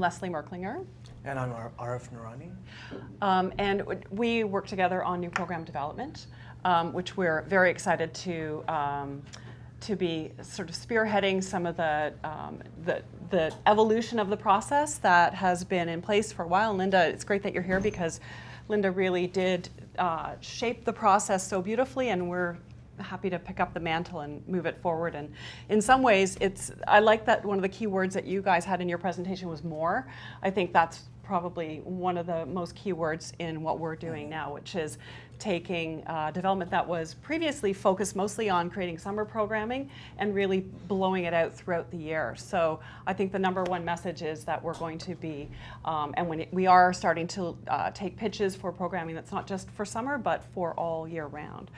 Leslie Merklinger. And I'm Arif Noorani. And we work together on new program development, which we're very excited to be sort of spearheading some of the evolution of the process that has been in place for a while. Linda, it's great that you're here because Linda really did shape the process so beautifully, and we're happy to pick up the mantle and move it forward. And in some ways, I like that one of the key words that you guys had in your presentation was more. I think that's probably one of the most key words in what we're doing now, which is taking development that was previously focused mostly on creating summer programming and really blowing it out throughout the year. So I think the number one message is that we're going to be, we are starting to take pitches for programming that's not just for summer, but for all year round.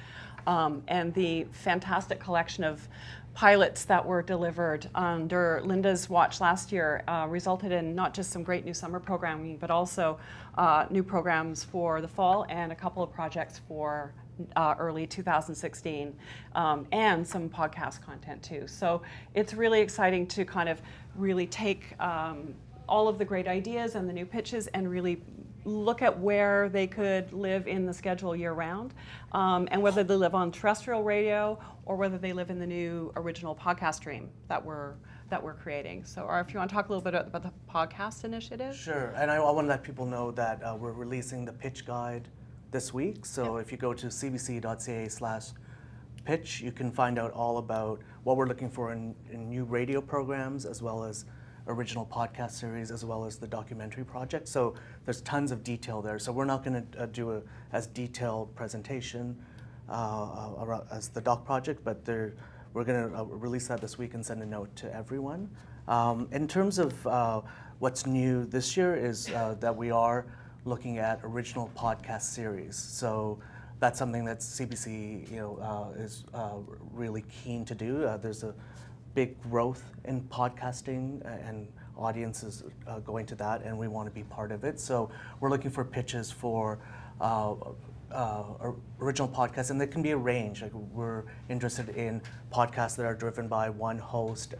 And the fantastic collection of pilots that were delivered under Linda's watch last year resulted in not just some great new summer programming, but also new programs for the fall and a couple of projects for early 2016, and some podcast content too. So it's really exciting to kind of really take all of the great ideas and the new pitches and really look at where they could live in the schedule year-round, and whether they live on terrestrial radio or whether they live in the new original podcast stream that we're creating. So, if you want to talk a little bit about the podcast initiative. Sure, and I want to let people know that we're releasing the pitch guide this week. So if you go to cbc.ca/pitch, you can find out all about what we're looking for in new radio programs, as well as original podcast series, as well as the documentary project. So there's tons of detail there. So we're not going to do as detailed presentation as the doc project, but we're going to release that this week and send a note to everyone. In terms of what's new this year is that we are looking at original podcast series. So that's something that CBC is really keen to do. There's a big growth in podcasting and audiences going to that, and we want to be part of it. So we're looking for pitches for original podcasts, and they can be a range. Like, we're interested in podcasts that are driven by one host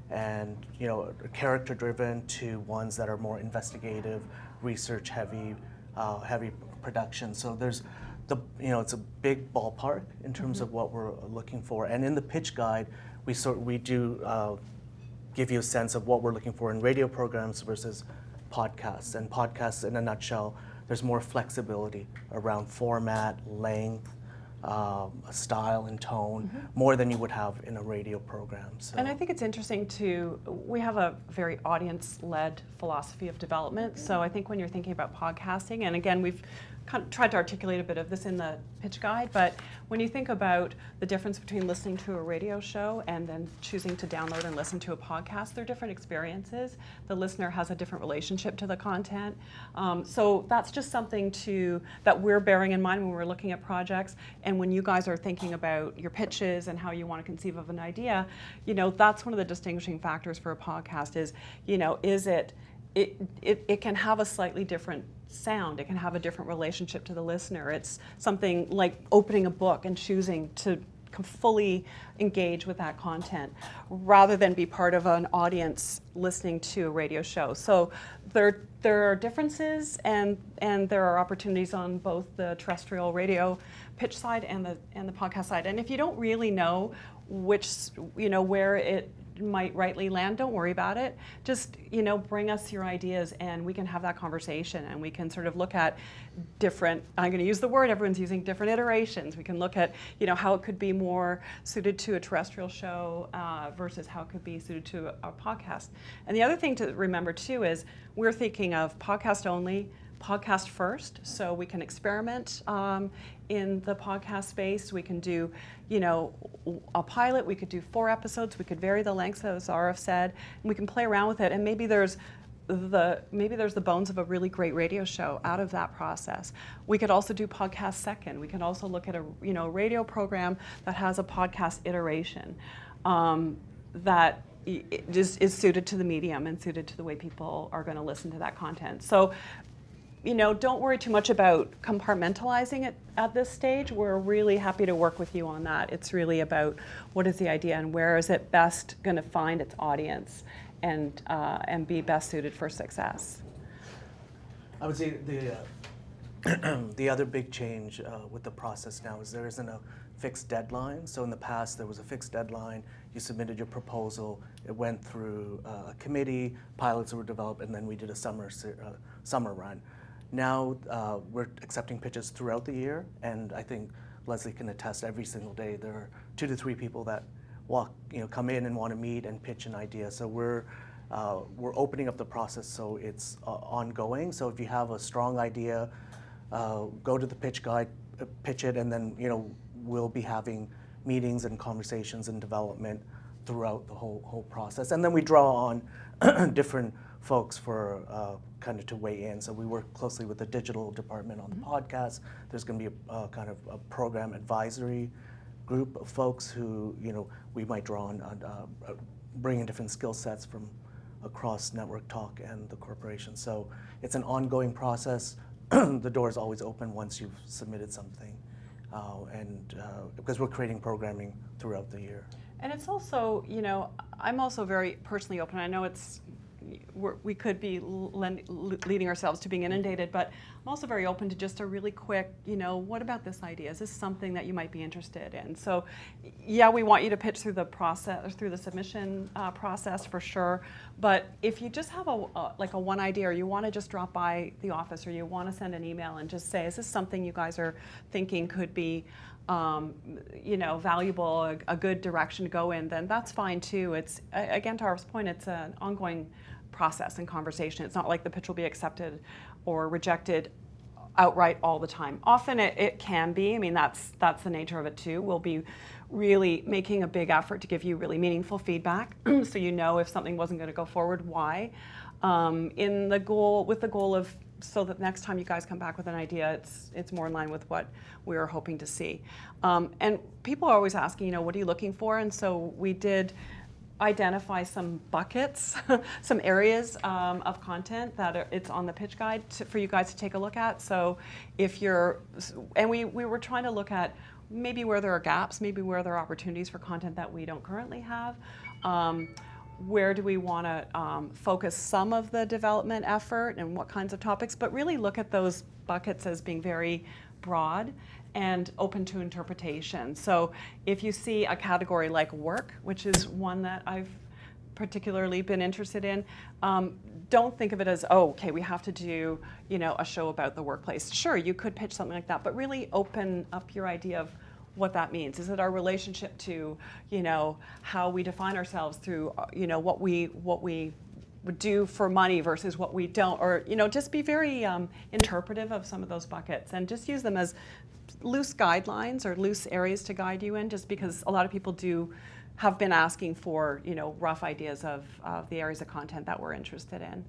and character driven, to ones that are more investigative, research heavy production. So there's it's a big ballpark in terms of what we're looking for. And in the pitch guide, we do give you a sense of what we're looking for in radio programs versus podcasts. And podcasts, in a nutshell, there's more flexibility around format, length, style and tone, more than you would have in a radio program. So. And I think it's interesting we have a very audience-led philosophy of development. So I think when you're thinking about podcasting, and again, we've kind of tried to articulate a bit of this in the pitch guide, but when you think about the difference between listening to a radio show and then choosing to download and listen to a podcast, they're different experiences. The listener has a different relationship to the content. So that's just something that we're bearing in mind when we're looking at projects. And when you guys are thinking about your pitches and how you want to conceive of an idea, that's one of the distinguishing factors for a podcast is it can have a slightly different sound. It can have a different relationship to the listener. It's something like opening a book and choosing to fully engage with that content rather than be part of an audience listening to a radio show. So there are differences and there are opportunities on both the terrestrial radio pitch side and the podcast side. And if you don't really know where it might rightly land, don't worry about it. Just bring us your ideas and we can have that conversation, and we can sort of look at different, I'm going to use the word everyone's using, different iterations. We can look at how it could be more suited to a terrestrial show versus how it could be suited to a podcast. And the other thing to remember too is we're thinking of podcast only, podcast first, so we can experiment in the podcast space. We can do, a pilot. We could do 4 episodes. We could vary the lengths, as Arif said, and we can play around with it. And maybe there's the bones of a really great radio show out of that process. We could also do podcast second. We can also look at a radio program that has a podcast iteration that is suited to the medium and suited to the way people are going to listen to that content. So don't worry too much about compartmentalizing it at this stage. We're really happy to work with you on that. It's really about what is the idea and where is it best going to find its audience. and be best suited for success. I would say the other big change with the process now is there isn't a fixed deadline. So in the past, there was a fixed deadline. You submitted your proposal. It went through a committee. Pilots were developed, and then we did a summer run. Now we're accepting pitches throughout the year, and I think Leslie can attest. Every single day there are 2 to 3 people that come in and want to meet and pitch an idea. So we're opening up the process so it's ongoing. So if you have a strong idea, go to the pitch guide, pitch it, and then we'll be having meetings and conversations and development throughout the whole process. And then we draw on different folks for kind of to weigh in. So we work closely with the digital department on the podcast. There's going to be a kind of a program advisory group of folks who we might draw on bring in different skill sets from across Network Talk and the corporation. So it's an ongoing process. The door is always open once you've submitted something, and because we're creating programming throughout the year. And it's also, I'm also very personally open. I know we could be leading ourselves to being inundated, but I'm also very open to just a really quick, what about this idea? Is this something that you might be interested in? So, yeah, we want you to pitch through the process, through the submission process for sure. But if you just have a one idea, or you want to just drop by the office, or you want to send an email and just say, is this something you guys are thinking could be valuable, a good direction to go in, then that's fine too. It's, again, to Arif's point, it's an ongoing process and conversation. It's not like the pitch will be accepted or rejected outright all the time. Often it can be. I mean, that's the nature of it too. We'll be really making a big effort to give you really meaningful feedback so you know if something wasn't going to go forward, why. With the goal of so that next time you guys come back with an idea, it's more in line with what we were hoping to see. And people are always asking, what are you looking for? And so we did identify some buckets, some areas of content that it's on the pitch guide for you guys to take a look at. So if we were trying to look at maybe where there are gaps, maybe where there are opportunities for content that we don't currently have. Where do we want to focus some of the development effort and what kinds of topics, but really look at those buckets as being very broad and open to interpretation. So if you see a category like work, which is one that I've particularly been interested in, don't think of it as, okay, we have to do a show about the workplace. Sure, you could pitch something like that, but really open up your idea of what that means. Is it our relationship to, how we define ourselves through, what we would do for money versus what we don't, or, just be very interpretive of some of those buckets and just use them as loose guidelines or loose areas to guide you in, just because a lot of people have been asking for, rough ideas of the areas of content that we're interested in.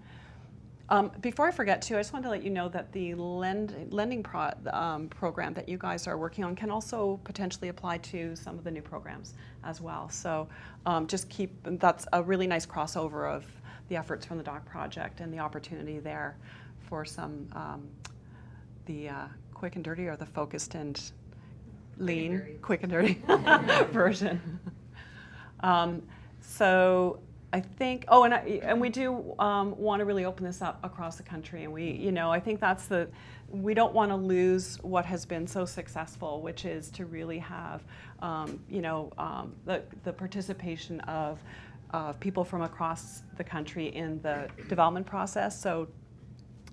Before I forget too, I just wanted to let you know that the lending program that you guys are working on can also potentially apply to some of the new programs as well. So that's a really nice crossover of the efforts from the Doc Project and the opportunity there for some the quick and dirty, or the focused and lean, quick and dirty version. So I think, and we do want to really open this up across the country, and I think we don't want to lose what has been so successful, which is to really have, the participation of people from across the country in the development process. So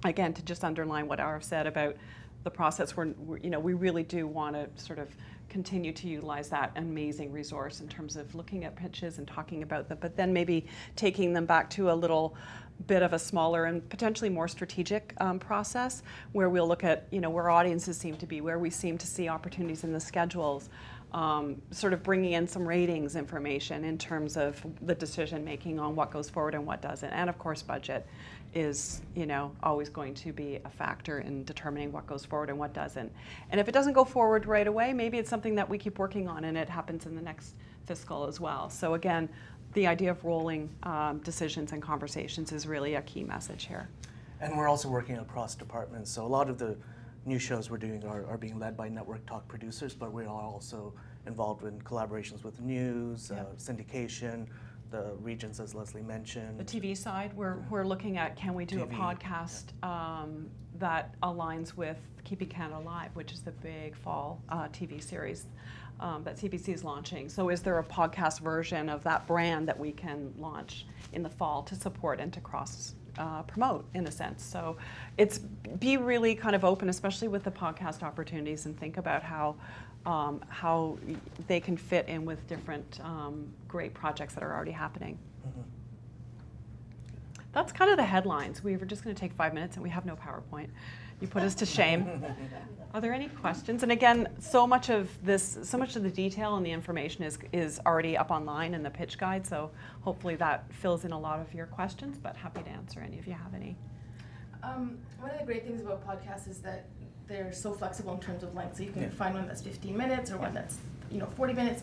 again, to just underline what Arif said about the process, we really do want to sort of continue to utilize that amazing resource in terms of looking at pitches and talking about them, but then maybe taking them back to a little bit of a smaller and potentially more strategic process, where we'll look at where audiences seem to be, where we seem to see opportunities in the schedules, sort of bringing in some ratings information in terms of the decision making on what goes forward and what doesn't. And of course, budget is always going to be a factor in determining what goes forward and what doesn't. And if it doesn't go forward right away, maybe it's something that we keep working on and it happens in the next fiscal as well. So again, the idea of rolling decisions and conversations is really a key message here. And we're also working across departments. So a lot of the new shows we're doing are being led by Network Talk producers, but we are also involved in collaborations with news, syndication, the regions, as Leslie mentioned. The TV side, we're looking at, can we do a TV, podcast that aligns with Keeping Canada Alive, which is the big fall TV series that CBC is launching. So is there a podcast version of that brand that we can launch in the fall to support and to cross promote, in a sense? So it's be really kind of open, especially with the podcast opportunities, and think about how they can fit in with different great projects that are already happening. Mm-hmm. That's kind of the headlines. We were just going to take 5 minutes, and we have no PowerPoint. You put us to shame. Are there any questions? And again, so much of the detail and the information is already up online in the pitch guide, so hopefully that fills in a lot of your questions, but happy to answer any if you have any. One of the great things about podcasts is that they're so flexible in terms of length, so you can find one that's 15 minutes or one that's 40 minutes.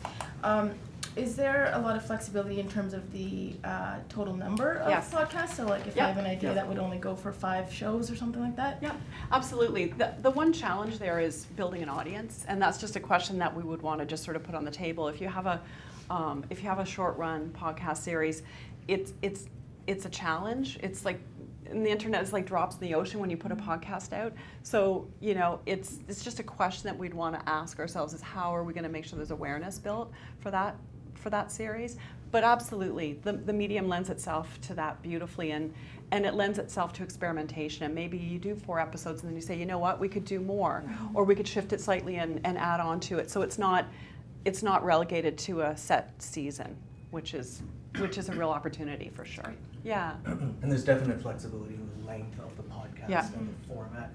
Is there a lot of flexibility in terms of the total number of podcasts? So like if I have an idea that would only go for 5 shows or something like that? Yeah, absolutely. The one challenge there is building an audience, and that's just a question that we would want to just sort of put on the table. If you have a short run podcast series, it's a challenge. It's like, and the internet is like drops in the ocean when you put a podcast out. So, it's just a question that we'd want to ask ourselves, is how are we going to make sure there's awareness built for that series? But absolutely, the medium lends itself to that beautifully, and it lends itself to experimentation. And maybe you do 4 episodes and then you say, you know what, we could do more, or we could shift it slightly and add on to it. So it's not relegated to a set season, which is a real opportunity for sure. Yeah. And there's definite flexibility in the length of the podcast and the format.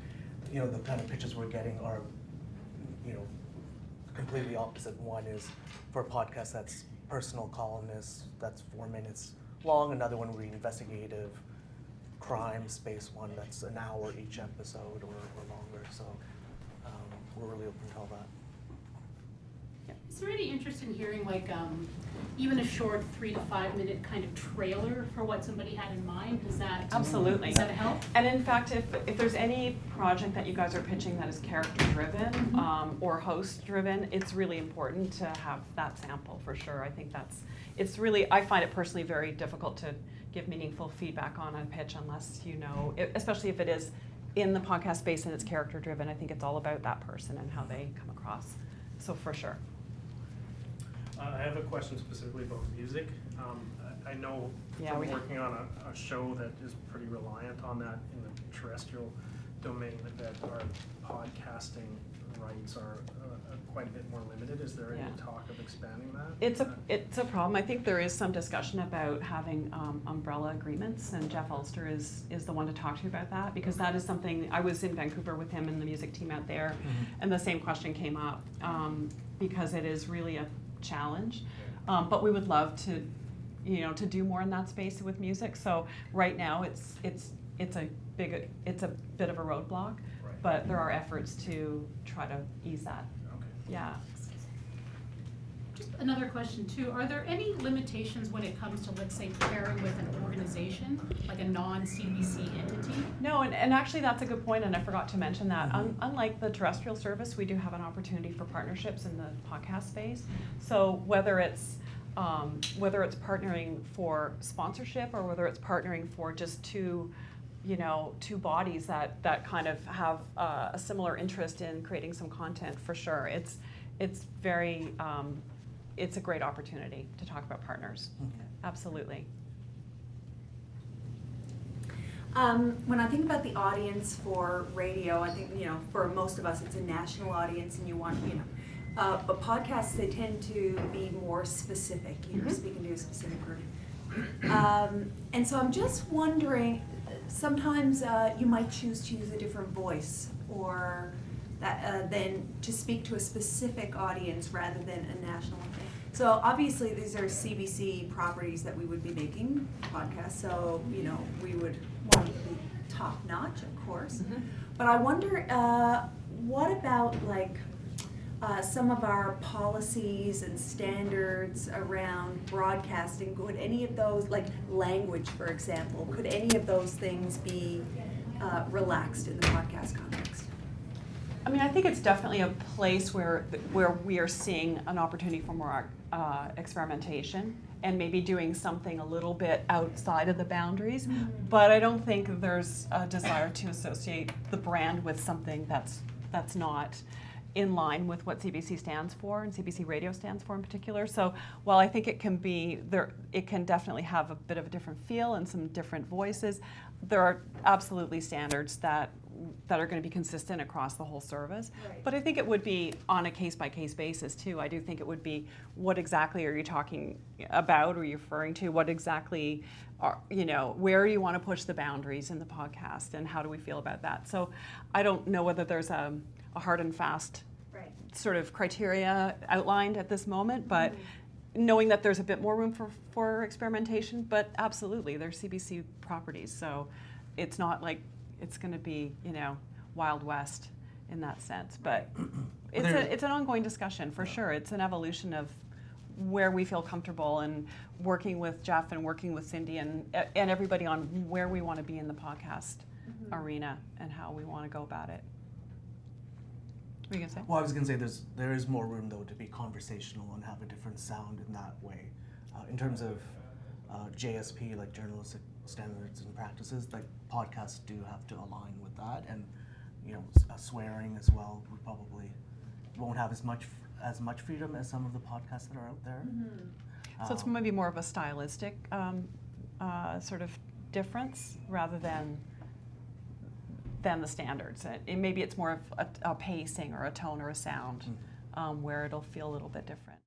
The kind of pitches we're getting are, completely opposite. One is for a podcast that's personal columnist, that's 4 minutes long. Another one would be investigative crime space one that's an hour each episode or longer. So we're really open to all that. Is there any interest in hearing even a short 3 to 5 minute kind of trailer for what somebody had in mind? Does that absolutely. Does that help? And in fact, if there's any project that you guys are pitching that is character driven or host driven, it's really important to have that sample for sure. I think I find it personally very difficult to give meaningful feedback on a pitch unless especially if it is in the podcast space and it's character driven. I think it's all about that person and how they come across. So for sure. I have a question specifically about music. I know from working on a show that is pretty reliant on that in the terrestrial domain that our podcasting rights are quite a bit more limited. Is there any talk of expanding that? It's a problem. I think there is some discussion about having umbrella agreements, and Jeff Ulster is the one to talk to you about that, because that is something. I was in Vancouver with him and the music team out there, and the same question came up because it is really a challenge, but we would love to do more in that space with music. So right now it's a bit of a roadblock, but there are efforts to try to ease that. Yeah. Just another question too, are there any limitations when it comes to, let's say, pairing with an organization, like a non-CBC entity? No, and actually that's a good point, and I forgot to mention that. Unlike the terrestrial service, we do have an opportunity for partnerships in the podcast space. So whether it's partnering for sponsorship or whether it's partnering for just two bodies that kind of have a similar interest in creating some content, for sure. It's a great opportunity to talk about partners. Absolutely. When I think about the audience for radio, I think, for most of us, it's a national audience, and you want, but podcasts, they tend to be more specific, speaking to a specific group. And so I'm just wondering, sometimes you might choose to use a different voice or than to speak to a specific audience rather than a national one. So obviously these are CBC properties that we would be making podcasts, so we would want it to be top notch, of course. But I wonder, what about some of our policies and standards around broadcasting? Could any of those, like language, for example, could any of those things be relaxed in the podcast context? I mean, I think it's definitely a place where we are seeing an opportunity for more experimentation and maybe doing something a little bit outside of the boundaries. But I don't think there's a desire to associate the brand with something that's not in line with what CBC stands for and CBC Radio stands for in particular. So while I think it can be there, it can definitely have a bit of a different feel and some different voices. There are absolutely standards that are going to be consistent across the whole service. Right. But I think it would be on a case-by-case basis too. I do think it would be, what exactly are you talking about or referring to? What exactly are, where you want to push the boundaries in the podcast and how do we feel about that? So I don't know whether there's a hard and fast Right. sort of criteria outlined at this moment, but knowing that there's a bit more room for experimentation, but absolutely, they're CBC properties, so it's not like it's going to be, Wild West in that sense. But it's an ongoing discussion for sure. It's an evolution of where we feel comfortable and working with Jeff and working with Cindy and everybody on where we want to be in the podcast arena and how we want to go about it. What are you going to say? Well, I was going to say there is more room, though, to be conversational and have a different sound in that way. In terms of JSP, like journalistic standards and practices, like podcasts do have to align with that, and swearing as well. We probably won't have as much freedom as some of the podcasts that are out there. So it's maybe more of a stylistic sort of difference rather than the standards. Maybe it's more of a pacing or a tone or a sound where it'll feel a little bit different.